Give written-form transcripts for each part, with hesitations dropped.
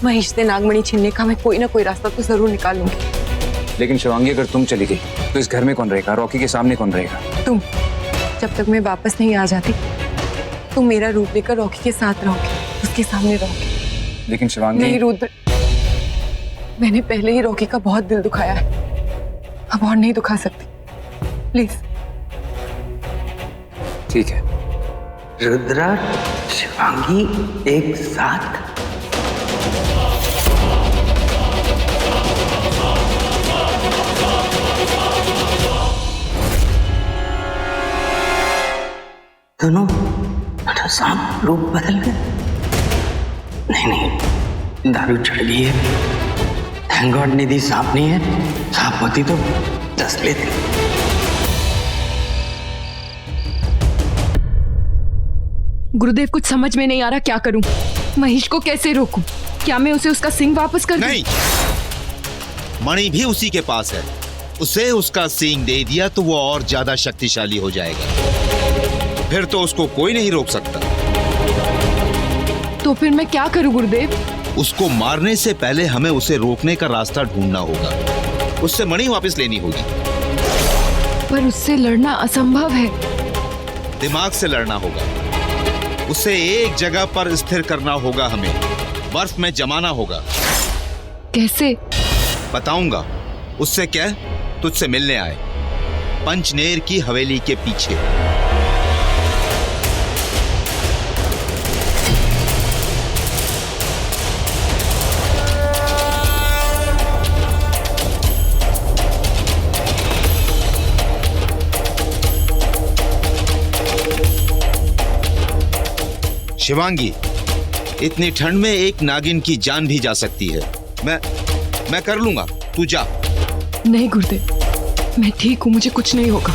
महेश से नागमणि छीनने का मैं कोई ना कोई रास्ता तो जरूर निकालूंगी। लेकिन शिवांगी, अगर तुम चली गई तो इस घर में कौन रहेगा? रॉकी के सामने कौन रहेगा? तुम। जब तक मैं वापस नहीं आ जाती तुम मेरा रूप लेकर रॉकी के साथ रहोगे, उसके सामने रहोगे। लेकिन शिवांगी। नहीं रुद्र, मैंने पहले ही रॉकी का बहुत दिल दुखाया है, अब और नहीं दुखा सकती, प्लीज। ठीक है। रुद्रा, शिवांगी एक साथ। दोनों सांप रूप बदल गए। नहीं, दारू चढ़ गई है। थैंक गॉड निधि सांप नहीं है, सांप होती तो 10 लेते। गुरुदेव, कुछ समझ में नहीं आ रहा, क्या करूं? महेश को कैसे रोकूं? क्या मैं उसे उसका सींग वापस कर दूं? नहीं, मणि भी उसी के पास है। उसे उसका सींग दे दिया तो वो और ज्यादा शक्तिशाली हो जाएगा, फिर तो उसको कोई नहीं रोक सकता। तो फिर मैं क्या करूं गुरुदेव? उसको मारने से पहले हमें उसे रोकने का रास्ता ढूंढना होगा। उससे मणि वापस लेनी होगी। पर उससे लड़ना असंभव है। दिमाग से लड़ना होगा। उसे एक जगह पर स्थिर करना होगा, हमें बर्फ में जमाना होगा। कैसे? बताऊंगा। उससे कह तुझसे मिलने आए, पंचनेर की हवेली के पीछे। शिवांगी, इतनी ठंड में एक नागिन की जान भी जा सकती है। मैं कर लूंगा, तू जा। नहीं गुरुदेव, मैं ठीक हूं, मुझे कुछ नहीं होगा।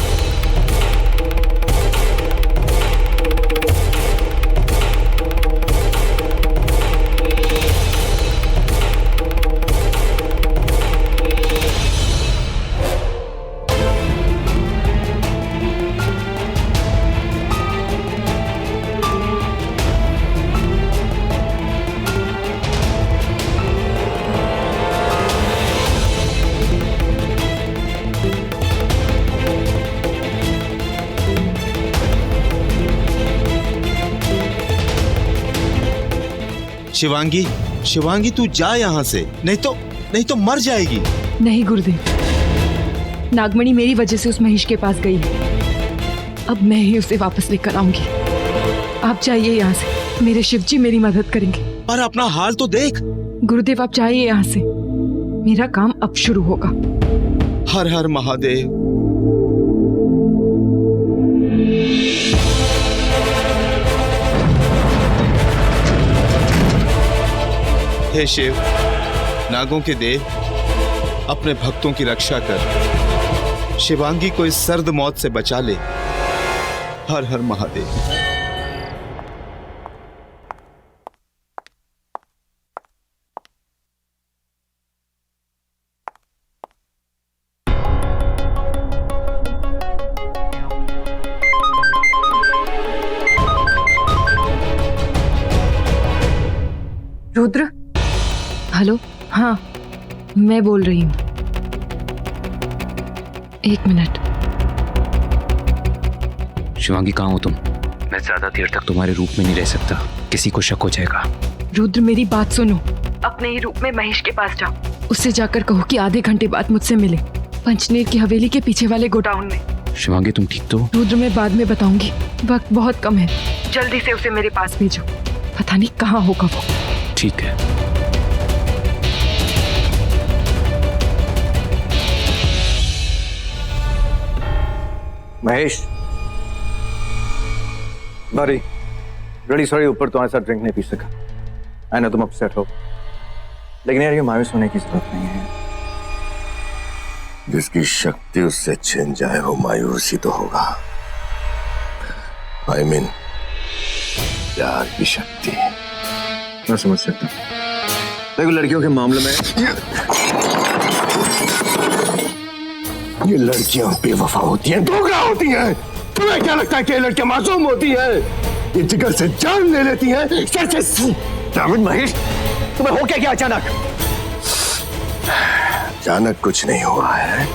शिवांगी, शिवांगी तू जा यहां से, नहीं तो मर जाएगी। नहीं गुरुदेव, नागमणि मेरी वजह से उस महेश के पास गई है। अब मैं ही उसे वापस लेकर आऊंगी। आप जाइए यहाँ से, मेरे शिव जी मेरी मदद करेंगे। पर अपना हाल तो देख। गुरुदेव आप जाइए यहाँ से, मेरा काम अब शुरू होगा। हर हर महादेव। हे शिव, नागों के देव, अपने भक्तों की रक्षा कर। शिवांगी को इस सर्द मौत से बचा ले। हर हर महादेव। रुद्र, हेलो। हाँ, मैं बोल रही हूँ। 1 मिनट। शिवांगी, कहाँ हो तुम? मैं ज्यादा देर तक तुम्हारे रूप में नहीं रह सकता, किसी को शक हो जाएगा। रुद्र मेरी बात सुनो, अपने ही रूप में महेश के पास जाओ। उससे जाकर कहो कि आधे घंटे बाद मुझसे मिले, पंचनेर की हवेली के पीछे वाले गोडाउन में। शिवांगी तुम ठीक तो? रुद्र मैं बाद में बताऊंगी, वक्त बहुत कम है। जल्दी से उसे मेरे पास भेजो, पता नहीं कहाँ होगा वो। ठीक है। महेश, सॉरी, रियली सॉरी, ऊपर तुम्हारे साथ ड्रिंक नहीं पी सका। आई नो तुम अपसेट हो, लेकिन यार ये मायूस होने की जरूरत नहीं है। जिसकी शक्ति उससे छिन जाए वो मायूस ही तो होगा। I mean, प्यार की शक्ति। मैं समझ सकता हूँ, देखो लड़कियों के मामले में ये लड़कियां बेवफा होती हैं, धोखा होती हैं। तुम्हें क्या लगता है कि ये लड़कियां मासूम होती हैं? ये जिगर से जान ले लेती हैं। दामिन महेश, तुम्हें हो क्या क्या अचानक? अचानक कुछ नहीं हुआ है,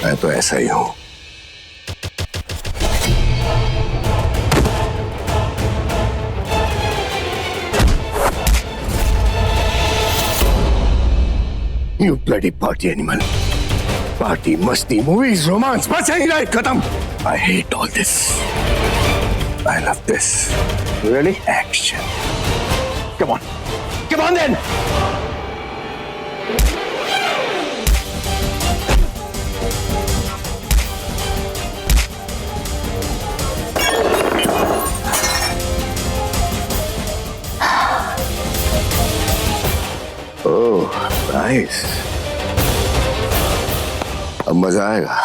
मैं तो ऐसा ही हूं। You bloody party animal. Party, मस्ती, मूवीज, रोमांस, बस यही लाइफ खत्म। I hate all this. I love this. Really? Action. Come on. Come on then. Oh, nice. अब मजा आएगा।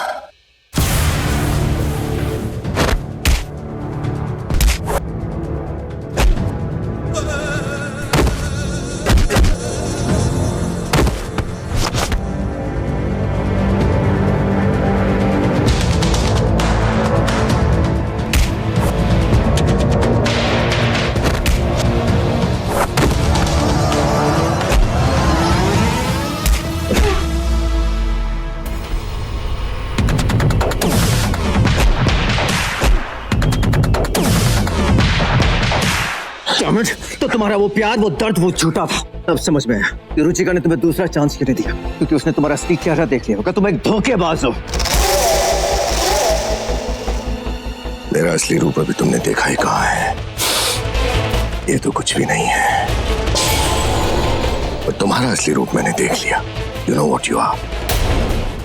तो तुम्हारा वो प्यार, वो दर्द, वो झूठा था। अब समझ में आया कि रुचिका ने तुम्हें दूसरा चांस क्यों नहीं दिया, क्योंकि उसने तुम्हारा असली चेहरा देख लिया होगा। तुम एक धोखेबाज हो। मेरा असली रूप अभी तुमने देखा ही कहाँ है। ये तो कुछ भी नहीं है, और तुम्हारा असली रूप मैंने देख लिया। You know what you are,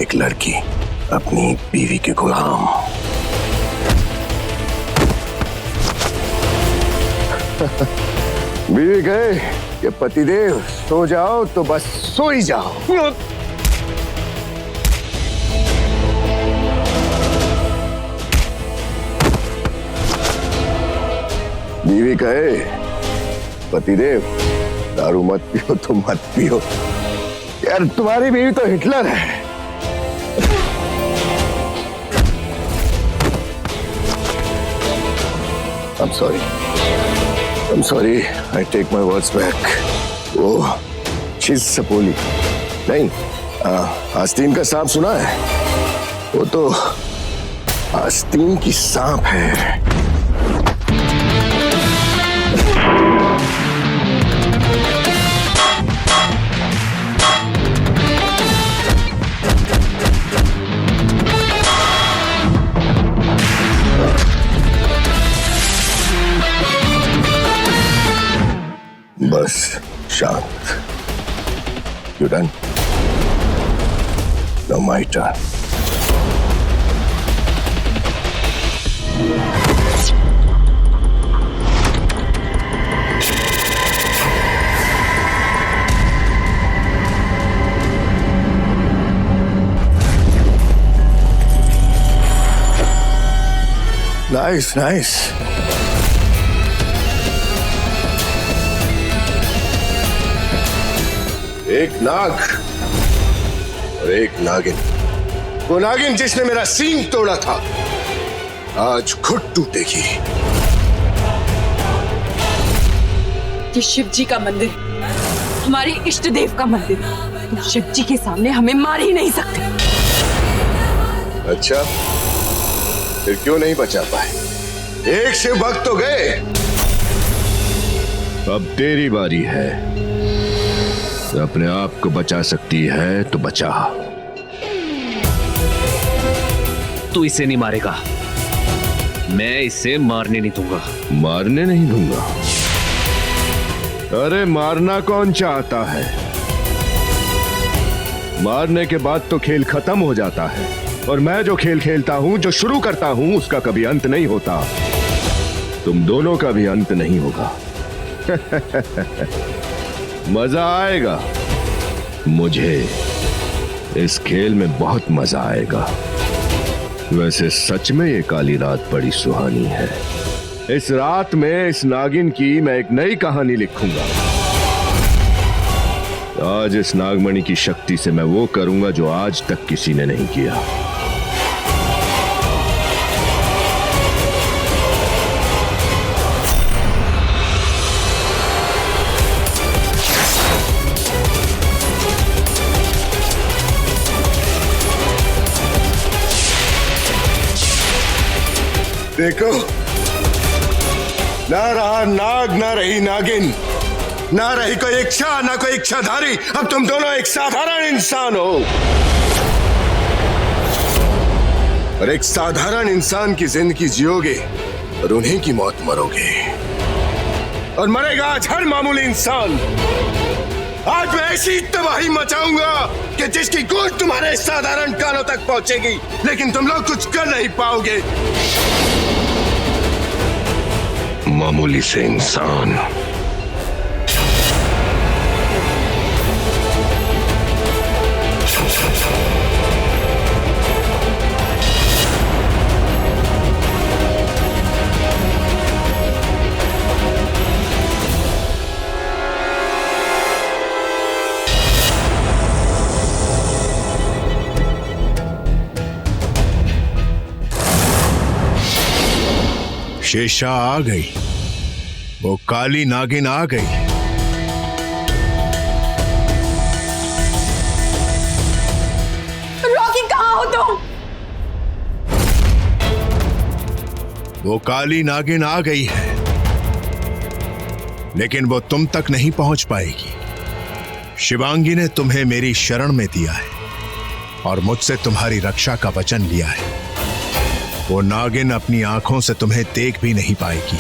एक लड़की अपनी बीवी के गुलाम। बीवी गए कि पतिदेव सो जाओ तो बस सो ही जाओ। बीवी कहे पतिदेव दारू मत पियो तो मत पियो। यार तुम्हारी बीवी तो हिटलर है। I'm sorry, I take my words back. वो she's सपोली नहीं, आस्तीन का सांप सुना है? वो तो आस्तीन की सांप है। बस शांत। You done? Now my turn. Nice. एक नाग और एक नागिन। वो नागिन जिसने मेरा सींग तोड़ा था आज घुट टूटेगी। ये शिव जी का मंदिर, हमारे इष्ट देव का मंदिर, तुम शिव जी के सामने हमें मार ही नहीं सकते। अच्छा, फिर क्यों नहीं बचा पाए? एक शिव भक्त तो गए, अब तेरी बारी है। अपने आप को बचा सकती है तो बचा। तू इसे नहीं मारेगा, मैं इसे मारने नहीं दूंगा। मारने नहीं दूंगा? अरे मारना कौन चाहता है? मारने के बाद तो खेल खत्म हो जाता है, और मैं जो खेल खेलता हूं, जो शुरू करता हूं, उसका कभी अंत नहीं होता। तुम दोनों का भी अंत नहीं होगा। मजा आएगा। मुझे इस खेल में बहुत मजा आएगा। वैसे सच में ये काली रात बड़ी सुहानी है। इस रात में इस नागिन की मैं एक नई कहानी लिखूंगा। आज इस नागमणि की शक्ति से मैं वो करूंगा जो आज तक किसी ने नहीं किया। देखो, ना रहा नाग, ना रही नागिन, ना रही कोई इच्छा, ना कोई इच्छाधारी। अब तुम दोनों एक साधारण इंसान हो और एक साधारण इंसान की जिंदगी जियोगे और उन्हीं की मौत मरोगे। और मरेगा आज हर मामूली इंसान। आज मैं ऐसी तबाही मचाऊंगा कि जिसकी गूंज तुम्हारे साधारण कानों तक पहुंचेगी, लेकिन तुम लोग कुछ कर नहीं पाओगे। मामूली से इंसान। शेषा आ गई, वो काली नागिन आ गई। रॉकी कहाँ हो तुम? वो काली नागिन आ गई है, लेकिन वो तुम तक नहीं पहुंच पाएगी। शिवांगी ने तुम्हें मेरी शरण में दिया है और मुझसे तुम्हारी रक्षा का वचन लिया है। वो नागिन अपनी आंखों से तुम्हें देख भी नहीं पाएगी।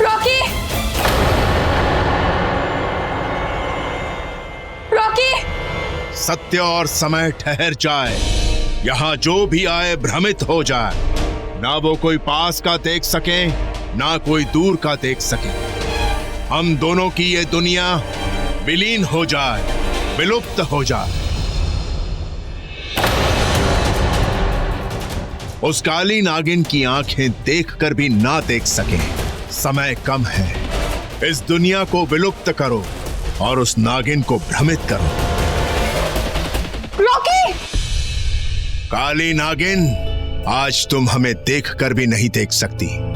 रॉकी! रॉकी! सत्य और समय ठहर जाए, यहां जो भी आए भ्रमित हो जाए। ना वो कोई पास का देख सके, ना कोई दूर का देख सके। हम दोनों की ये दुनिया विलीन हो जाए, विलुप्त हो जाए। उस काली नागिन की आंखें देखकर भी ना देख सके। समय कम है, इस दुनिया को विलुप्त करो और उस नागिन को भ्रमित करो। रॉकी! काली नागिन, आज तुम हमें देखकर भी नहीं देख सकती।